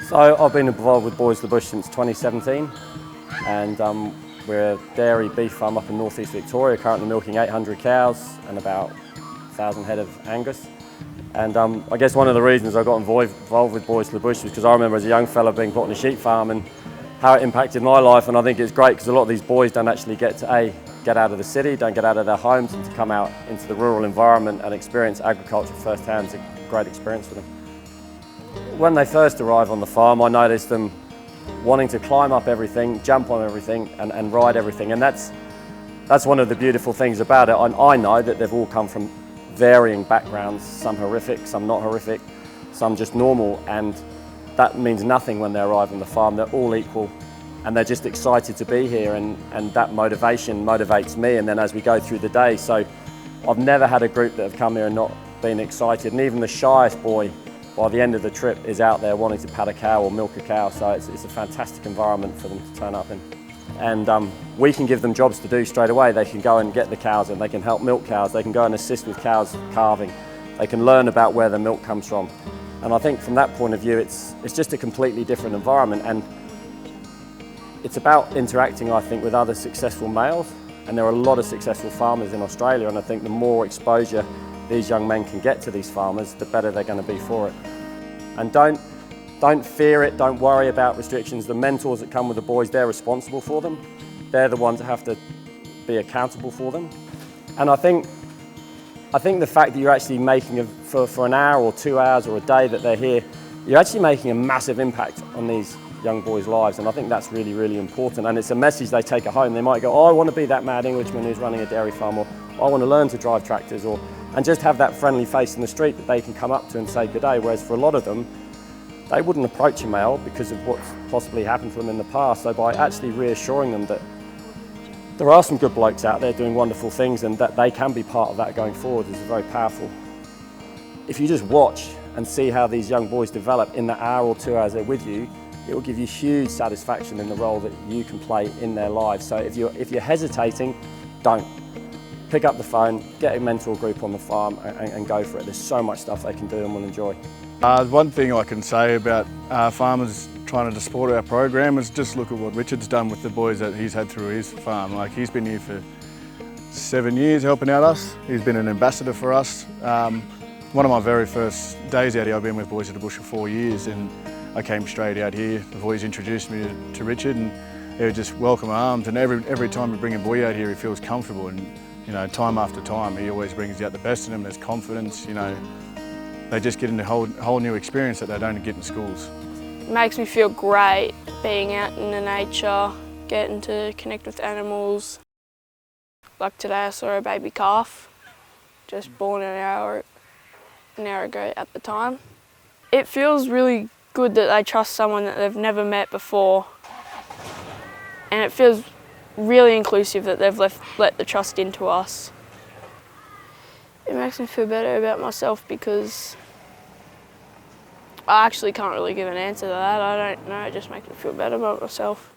So I've been involved with Boys of the Bush since 2017, and we're a dairy beef farm up in northeast Victoria, currently milking 800 cows and about 1,000 head of Angus. And I guess one of the reasons I got involved with Boys of the Bush was because I remember as a young fella being put on a sheep farm and how it impacted my life. And I think it's great because a lot of these boys don't actually get to get out of the city, don't get out of their homes, and to come out into the rural environment and experience agriculture firsthand is a great experience for them. When they first arrive on the farm, I noticed them wanting to climb up everything, jump on everything and ride everything. And that's one of the beautiful things about it. I know that they've all come from varying backgrounds, some horrific, some not horrific, some just normal, and that means nothing when they arrive on the farm. They're all equal and they're just excited to be here, and that motivation motivates me, and then as we go through the day. So I've never had a group that have come here and not been excited, and even the shyest boy by the end of the trip is out there wanting to pat a cow or milk a cow. So it's a fantastic environment for them to turn up in. And we can give them jobs to do straight away. They can go and get the cows in, they can help milk cows, they can go and assist with cows calving, they can learn about where the milk comes from. And I think from that point of view, it's just a completely different environment, and it's about interacting, I think, with other successful males. And there are a lot of successful farmers in Australia, and I think the more exposure these young men can get to these farmers, the better they're going to be for it. And don't fear it, don't worry about restrictions. The mentors that come with the boys, they're responsible for them. They're the ones that have to be accountable for them. And I think the fact that you're actually making for an hour or 2 hours or a day that they're here, you're actually making a massive impact on these young boys' lives, and I think that's really, really important. And it's a message they take at home. They might go, oh, I want to be that mad Englishman who's running a dairy farm, or I want to learn to drive tractors, and just have that friendly face in the street that they can come up to and say good day. Whereas for a lot of them, they wouldn't approach a male because of what's possibly happened to them in the past. So by actually reassuring them that there are some good blokes out there doing wonderful things and that they can be part of that going forward is very powerful. If you just watch and see how these young boys develop in the hour or 2 hours they're with you, it will give you huge satisfaction in the role that you can play in their lives. So if you're hesitating, don't. Pick up the phone, get a mentor group on the farm and go for it. There's so much stuff they can do and will enjoy. One thing I can say about farmers trying to support our program is just look at what Richard's done with the boys that he's had through his farm. Like, he's been here for 7 years helping out us. He's been an ambassador for us. One of my very first days out here, I've been with Boys of the Bush for 4 years, and I came straight out here. The boys introduced me to Richard, and they were just welcome arms. And every time we bring a boy out here, he feels comfortable. And you know, time after time, he always brings out the best in them. There's confidence. You know, they just get into a whole new experience that they don't get in schools. It makes me feel great being out in the nature, getting to connect with animals. Like today, I saw a baby calf, just born an hour ago at the time. It feels really good that they trust someone that they've never met before, and it feels really inclusive that they've let the trust into us. It makes me feel better about myself because I actually can't really give an answer to that. I don't know, it just makes me feel better about myself.